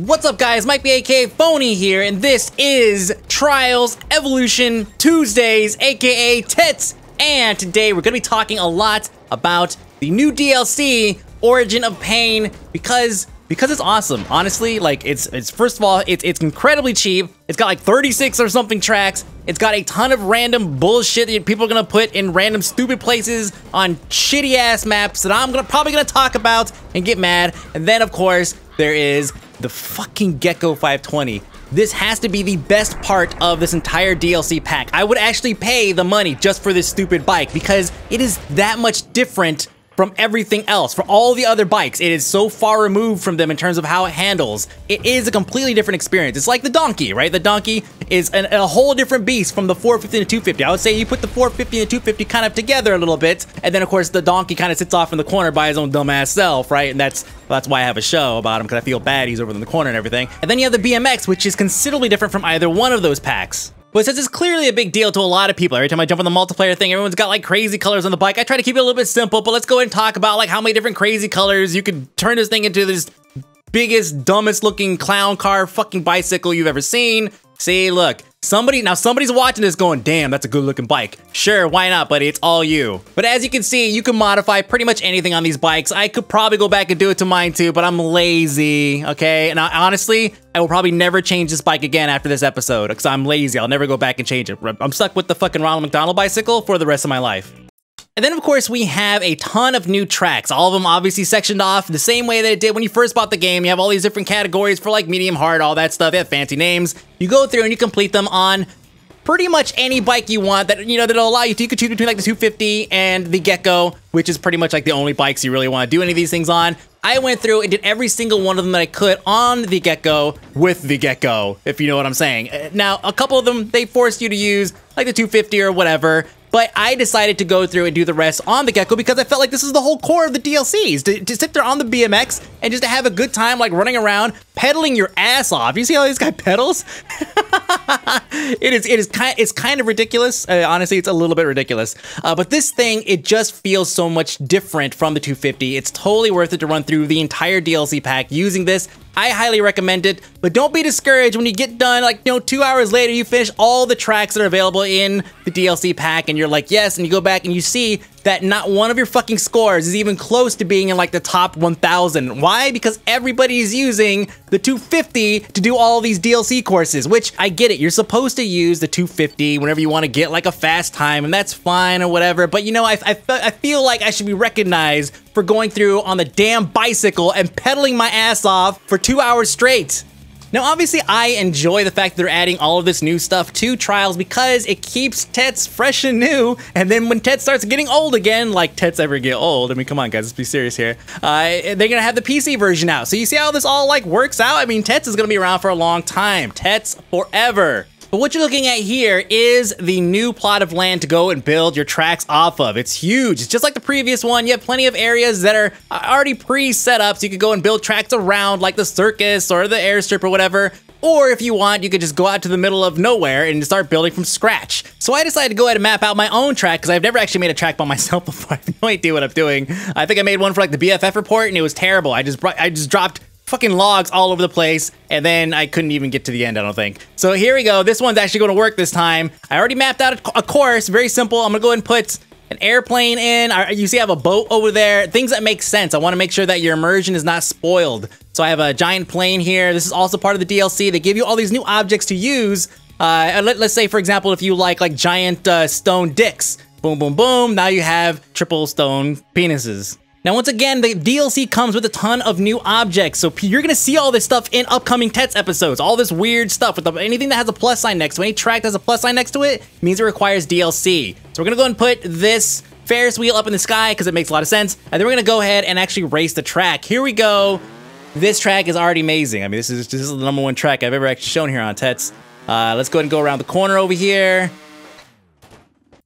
What's up guys, Mike B aka Phony here, and this is Trials Evolution Tuesdays aka Tits, and today we're gonna be talking a lot about the new DLC, Origin of Pain, because it's awesome. Honestly, like it's first of all, it's incredibly cheap. It's got like 36 or something tracks. It's got a ton of random bullshit that people are gonna put in random stupid places on shitty ass maps that I'm probably gonna talk about and get mad. And then of course there is the fucking Gecko 520. This has to be the best part of this entire DLC pack. I would actually pay the money just for this stupid bike because it is that much different from everything else. For all the other bikes, it is so far removed from them in terms of how it handles. It is a completely different experience. It's like the donkey, right? The donkey is a whole different beast from the 450 and the 250. I would say you put the 450 and the 250 kind of together a little bit, and then of course the donkey kind of sits off in the corner by his own dumbass self, right? And that's why I have a show about him, because I feel bad he's over in the corner and everything. And then you have the BMX, which is considerably different from either one of those packs. But since it's clearly a big deal to a lot of people, every time I jump on the multiplayer thing, everyone's got like crazy colors on the bike. I try to keep it a little bit simple, but let's go ahead and talk about like how many different crazy colors you could turn this thing into this biggest, dumbest looking clown car fucking bicycle you've ever seen. See, look, somebody's watching this going, damn, that's a good looking bike. Sure, why not, buddy? It's all you. But as you can see, you can modify pretty much anything on these bikes. I could probably go back and do it to mine too, but I'm lazy, okay? And honestly, I will probably never change this bike again after this episode because I'm lazy. I'll never go back and change it. I'm stuck with the fucking Ronald McDonald bicycle for the rest of my life. And then of course we have a ton of new tracks, all of them obviously sectioned off the same way that it did when you first bought the game. You have all these different categories for like medium, hard, all that stuff. They have fancy names. You go through and you complete them on pretty much any bike you want that, you know, that'll allow you to. You could choose between like the 250 and the Gecko, which is pretty much like the only bikes you really want to do any of these things on. I went through and did every single one of them that I could on the Gecko with the Gecko, if you know what I'm saying. Now, a couple of them, they forced you to use like the 250 or whatever, but I decided to go through and do the rest on the Gecko because I felt like this is the whole core of the DLCs, to sit there on the BMX and just to have a good time, like running around, pedaling your ass off. You see how this guy pedals? It's kind of ridiculous. Honestly, it's a little bit ridiculous. But this thing, it just feels so much different from the 250. It's totally worth it to run through the entire DLC pack using this. I highly recommend it, but don't be discouraged when you get done, like, you know, 2 hours later, you finish all the tracks that are available in the DLC pack, and you're like, yes, and you go back and you see that not one of your fucking scores is even close to being in like the top 1,000. Why? Because everybody's using the 250 to do all these DLC courses, which I get it. You're supposed to use the 250 whenever you want to get like a fast time, and that's fine or whatever. But you know, I feel like I should be recognized for going through on the damn bicycle and pedaling my ass off for 2 hours straight. Now, obviously, I enjoy the fact that they're adding all of this new stuff to Trials because it keeps Tets fresh and new, and then when Tets starts getting old again, like Tets ever get old, I mean, come on, guys, let's be serious here, they're gonna have the PC version out. So you see how this all, like, works out? I mean, Tets is gonna be around for a long time. Tets forever. But what you're looking at here is the new plot of land to go and build your tracks off of. It's huge. It's just like the previous one. You have plenty of areas that are already pre-set up, so you could go and build tracks around like the circus or the airstrip or whatever. Or if you want, you could just go out to the middle of nowhere and start building from scratch. So I decided to go ahead and map out my own track because I've never actually made a track by myself before. I have no idea what I'm doing. I think I made one for like the BFF report and it was terrible. I just dropped fucking logs all over the place, and then I couldn't even get to the end, I don't think. So here we go. This one's actually going to work this time. I already mapped out a course, very simple. I'm gonna go ahead and put an airplane in. You see I have a boat over there. Things that make sense. I want to make sure that your immersion is not spoiled. So I have a giant plane here. This is also part of the DLC. They give you all these new objects to use. Let's say, for example, if you like giant stone dicks. Boom, boom, boom. Now you have triple stone penises. Now, once again, the DLC comes with a ton of new objects, so you're gonna see all this stuff in upcoming Tets episodes. All this weird stuff with anything that has a plus sign next to it, any track that has a plus sign next to it, means it requires DLC. So we're gonna go and put this Ferris wheel up in the sky because it makes a lot of sense, and then we're gonna go ahead and actually race the track. Here we go. This track is already amazing. I mean, this is the #1 track I've ever actually shown here on Tets. Let's go ahead and go around the corner over here.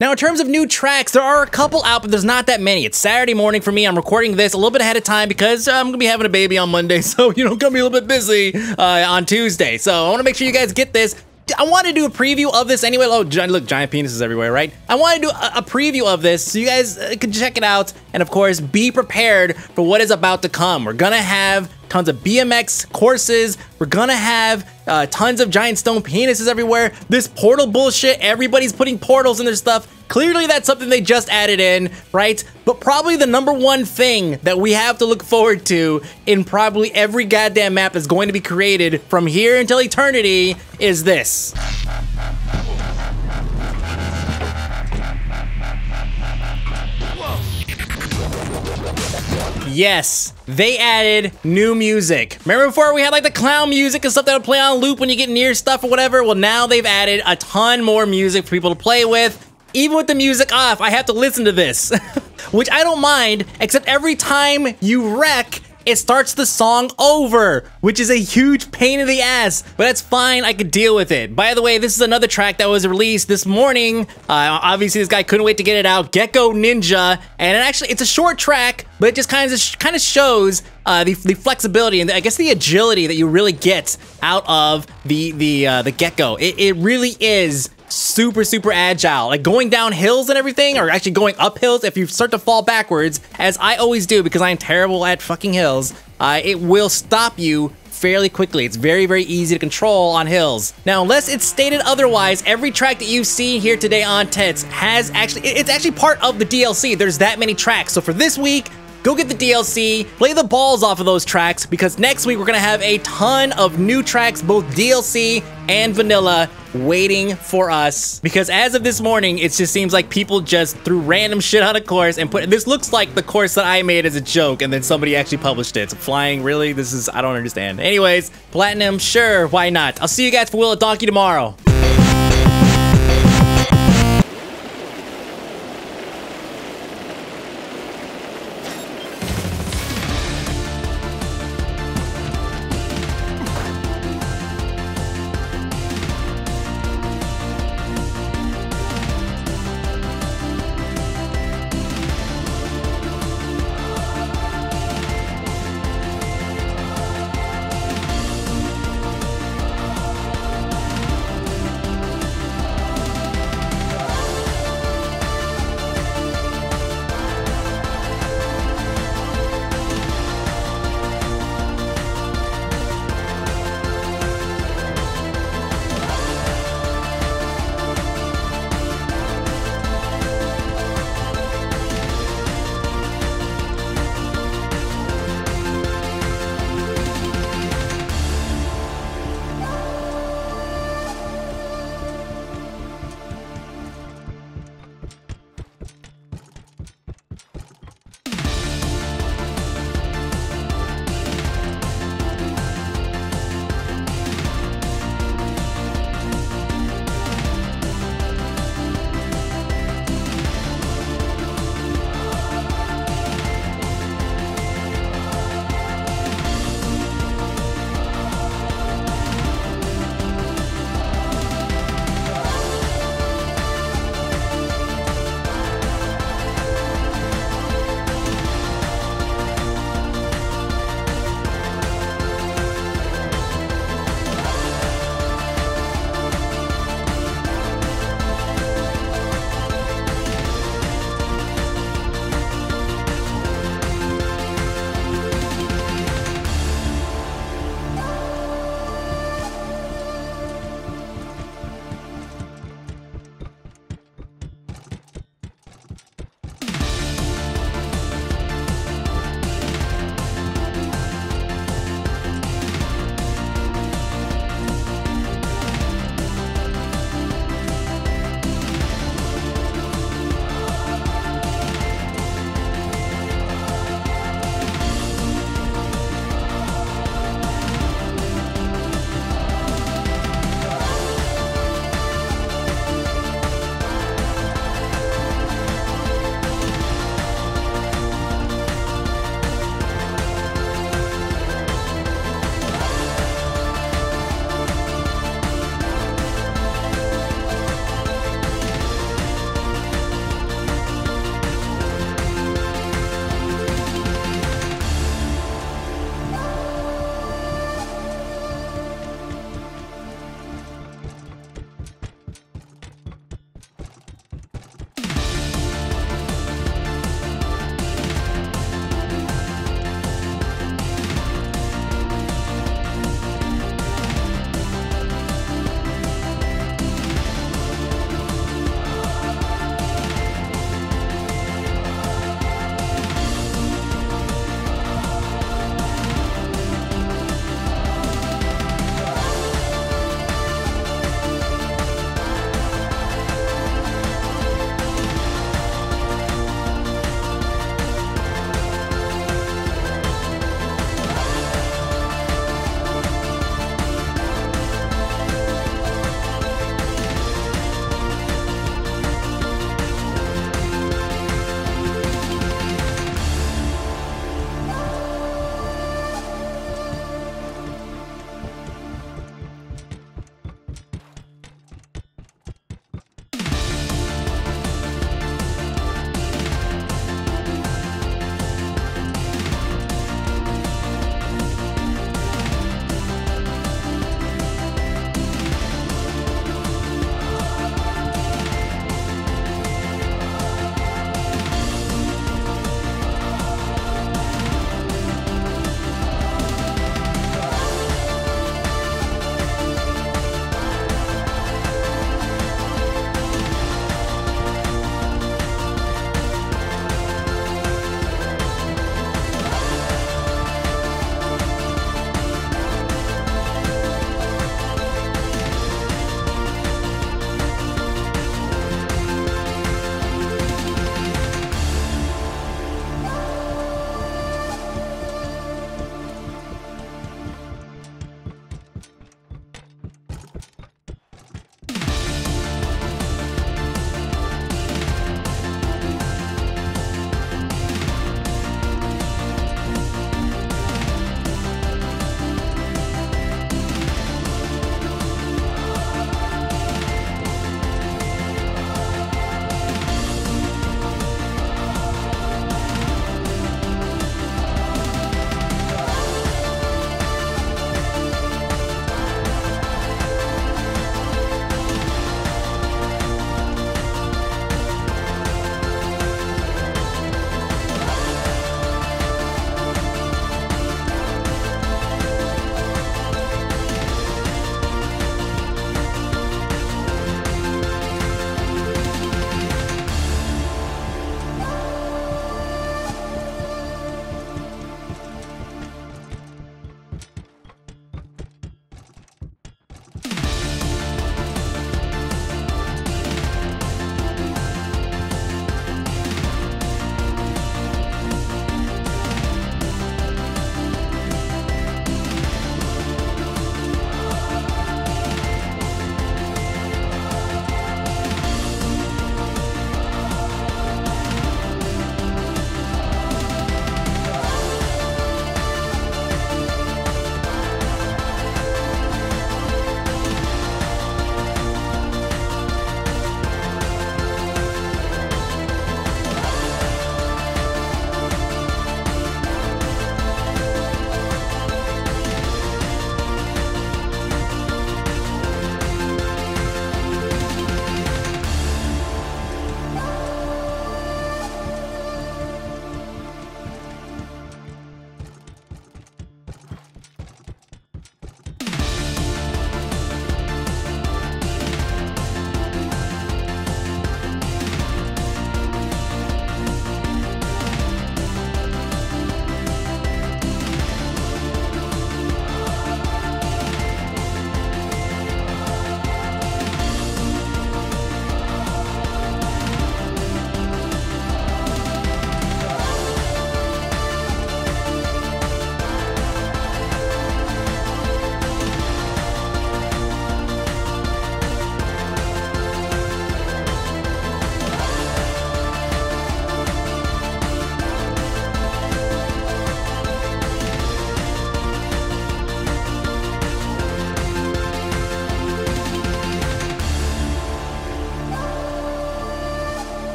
Now, in terms of new tracks, there are a couple out, but there's not that many. It's Saturday morning for me. I'm recording this a little bit ahead of time because I'm gonna be having a baby on Monday, so, you know, gonna be a little bit busy on Tuesday. So I wanna make sure you guys get this. I want to do a preview of this anyway. Oh, look, giant penises everywhere, right? I want to do a preview of this so you guys can check it out. And of course, be prepared for what is about to come. We're gonna have tons of BMX courses. We're gonna have tons of giant stone penises everywhere. This portal bullshit, everybody's putting portals in their stuff. Clearly that's something they just added in, right? But probably the #1 thing that we have to look forward to in probably every goddamn map that's going to be created from here until eternity is this. Yes, they added new music. Remember before we had like the clown music and stuff that would play on loop when you get near stuff or whatever? Well, now they've added a ton more music for people to play with. Even with the music off, I have to listen to this, which I don't mind, except every time you wreck, it starts the song over, which is a huge pain in the ass, but that's fine, I could deal with it. By the way, this is another track that was released this morning. Obviously, this guy couldn't wait to get it out, Gecko Ninja, and it's a short track, but it just kind of shows the flexibility and I guess the agility that you really get out of the Gecko. It really is super agile, like going down hills and everything, or actually going up hills. If you start to fall backwards, as I always do because I'm terrible at fucking hills, it will stop you fairly quickly. It's very easy to control on hills. Now, unless it's stated otherwise, every track that you've seen here today on Tets it's actually part of the DLC. There's that many tracks. So for this week, go get the DLC, play the balls off of those tracks, because next week we're gonna have a ton of new tracks, both DLC and vanilla, waiting for us. Because as of this morning, it just seems like people just threw random shit on a course and this looks like the course that I made as a joke, and then somebody actually published it. So flying, really? I don't understand. Anyways, platinum, sure, why not? I'll see you guys for Will of Donkey tomorrow.